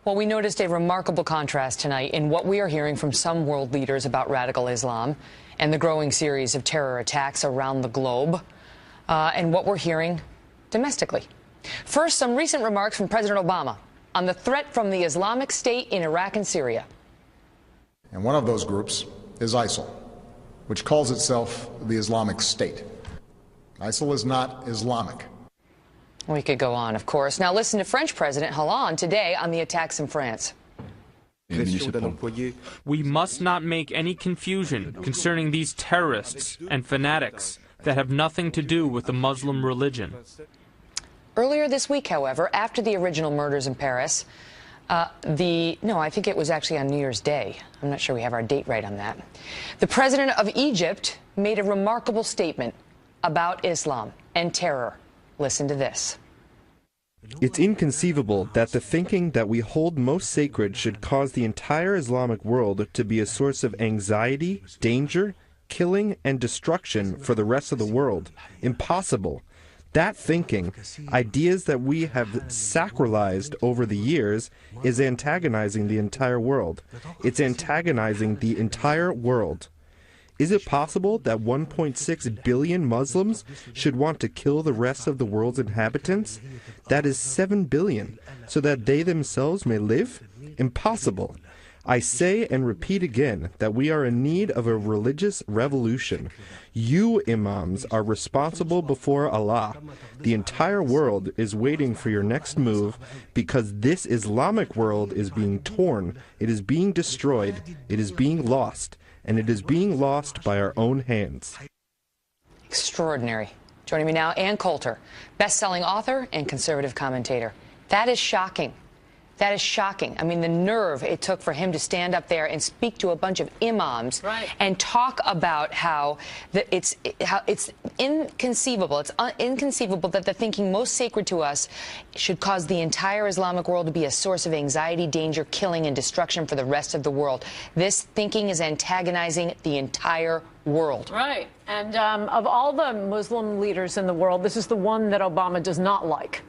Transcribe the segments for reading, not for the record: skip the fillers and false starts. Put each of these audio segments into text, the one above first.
Well, we noticed a remarkable contrast tonight in what we are hearing from some world leaders about radical Islam and the growing series of terror attacks around the globe, and what we're hearing domestically. First, some recent remarks from President Obama on the threat from the Islamic State in Iraq and Syria. And one of those groups is ISIL, which calls itself the Islamic State. ISIL is not Islamic. We could go on, of course. Now listen to French President Hollande today on the attacks in France. We must not make any confusion concerning these terrorists and fanatics that have nothing to do with the Muslim religion. Earlier this week, however, after the original murders in Paris, I think it was actually on New Year's Day. I'm not sure we have our date right on that. The president of Egypt made a remarkable statement about Islam and terror. Listen to this. It's inconceivable that the thinking that we hold most sacred should cause the entire Islamic world to be a source of anxiety, danger, killing, and destruction for the rest of the world. Impossible. That thinking, ideas that we have sacralized over the years, is antagonizing the entire world. It's antagonizing the entire world. Is it possible that 1.6 billion Muslims should want to kill the rest of the world's inhabitants? That is 7 billion, so that they themselves may live? Impossible. I say and repeat again that we are in need of a religious revolution. You, imams, are responsible before Allah. The entire world is waiting for your next move because this Islamic world is being torn, it is being destroyed, it is being lost. And it is being lost by our own hands. Extraordinary. Joining me now, Ann Coulter, best-selling author and conservative commentator. That is shocking. That is shocking. I mean, the nerve it took for him to stand up there and speak to a bunch of imams and talk about how it's inconceivable. It's inconceivable that the thinking most sacred to us should cause the entire Islamic world to be a source of anxiety, danger, killing, and destruction for the rest of the world. This thinking is antagonizing the entire world. Right. And of all the Muslim leaders in the world, this is the one that Obama does not like.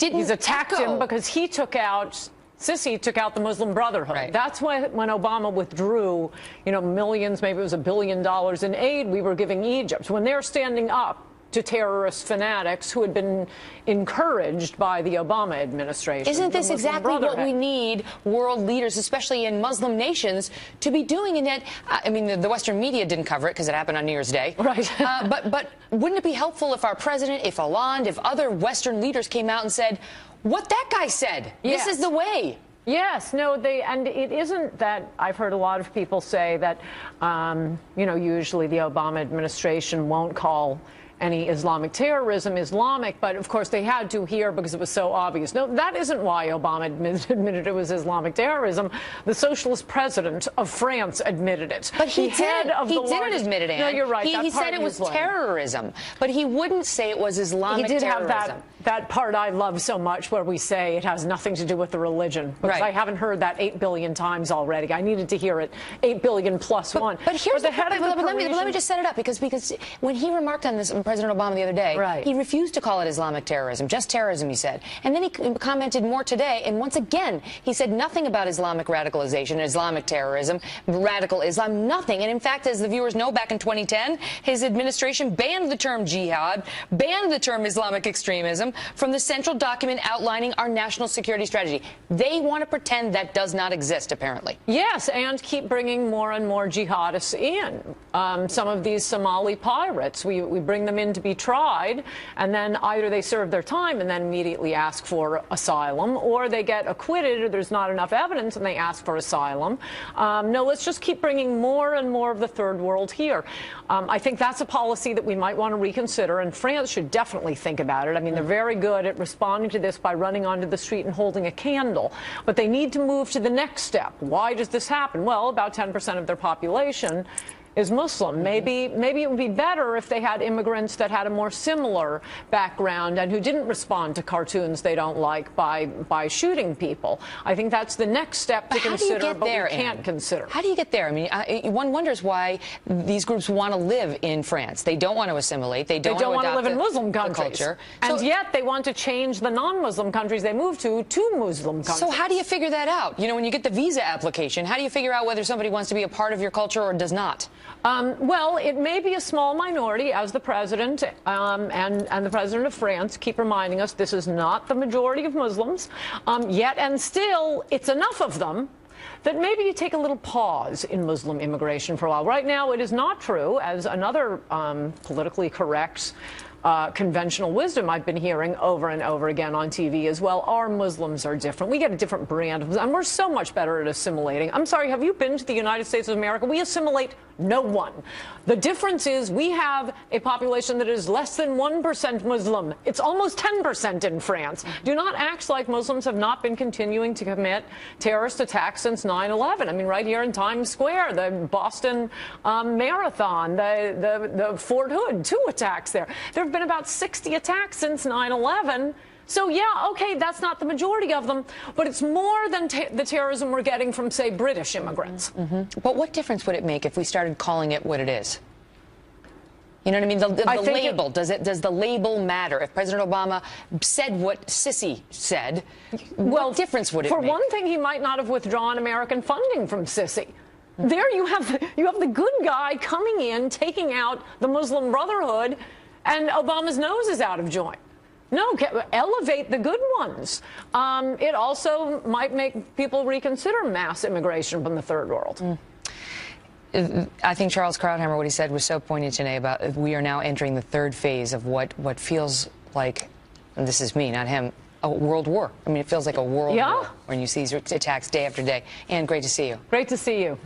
He's attacked him because he took out, Sisi took out the Muslim Brotherhood. Right. That's why when Obama withdrew, millions, maybe it was $1 billion in aid we were giving Egypt. When they're standing up to terrorist fanatics who had been encouraged by the Obama administration. Isn't this exactly what we need world leaders, especially in Muslim nations, to be doing? And yet, I mean, the Western media didn't cover it because it happened on New Year's Day. Right. But wouldn't it be helpful if our president, if Hollande, if other Western leaders came out and said, what that guy said, yes. This is the way? Yes, no, and it isn't that. I've heard a lot of people say that, usually the Obama administration won't call any Islamic terrorism Islamic, but of course they had to here because it was so obvious. No, that isn't why Obama admitted it was Islamic terrorism. The socialist president of France admitted it. But he didn't admit it, Ann. No, you're right. He said it was terrorism, but he wouldn't say it was Islamic terrorism. He did have that part I love so much where we say it has nothing to do with the religion. Because I haven't heard that 8 billion times already. I needed to hear it 8 billion plus one. But here's the head of the let me just set it up, because when he remarked on this, President Obama the other day, he refused to call it Islamic terrorism, just terrorism, he said. And then he commented more today, and once again, he said nothing about Islamic radicalization, Islamic terrorism, radical Islam, nothing. And in fact, as the viewers know, back in 2010, his administration banned the term jihad, banned the term Islamic extremism from the central document outlining our national security strategy. They want to pretend that does not exist, apparently. Yes, and keep bringing more and more jihadists in. Some of these Somali pirates, we bring them in to be tried, and then either they serve their time and then immediately ask for asylum, or they get acquitted, or there's not enough evidence and they ask for asylum. No, let's just keep bringing more and more of the third world here. I think that's a policy that we might want to reconsider, and France should definitely think about it. I mean, they're very good at responding to this by running onto the street and holding a candle, but they need to move to the next step. Why does this happen? Well, about 10% of their population is Muslim. Maybe it would be better if they had immigrants that had a more similar background and who didn't respond to cartoons they don't like by shooting people. I think that's the next step to consider, but we can't consider. How do you get there? I mean, one wonders why these groups want to live in France. They don't want to assimilate. They don't want to live in Muslim countries. And yet they want to change the non-Muslim countries they move to Muslim countries. So how do you figure that out? You know, when you get the visa application, how do you figure out whether somebody wants to be a part of your culture or does not? Well, it may be a small minority, as the president and the president of France keep reminding us. This is not the majority of Muslims, yet and still it's enough of them that maybe you take a little pause in Muslim immigration for a while. Right now, it is not true, as another politically correct conventional wisdom I've been hearing over and over again on TV as well. Our Muslims are different. We get a different brand of, and we're so much better at assimilating. I'm sorry, have you been to the United States of America? We assimilate no one. The difference is we have a population that is less than 1% Muslim. It's almost 10% in France. Do not act like Muslims have not been continuing to commit terrorist attacks since 9/11. I mean, right here in Times Square, the Boston Marathon, the Fort Hood, 2 attacks there. There have been about 60 attacks since 9/11. So, yeah, okay, that's not the majority of them, but it's more than the terrorism we're getting from, say, British immigrants. But what difference would it make if we started calling it what it is? You know what I mean? The label, does the label matter? If President Obama said what Sisi said, what difference would it make? For one thing, he might not have withdrawn American funding from Sisi. There you have the good guy coming in, taking out the Muslim Brotherhood, and Obama's nose is out of joint. No, elevate the good ones. It also might make people reconsider mass immigration from the third world. I think Charles Krauthammer, what he said was so poignant today about we are now entering the third phase of what feels like, and this is me, not him, a world war. I mean, it feels like a world war when you see these attacks day after day. And great to see you. Great to see you.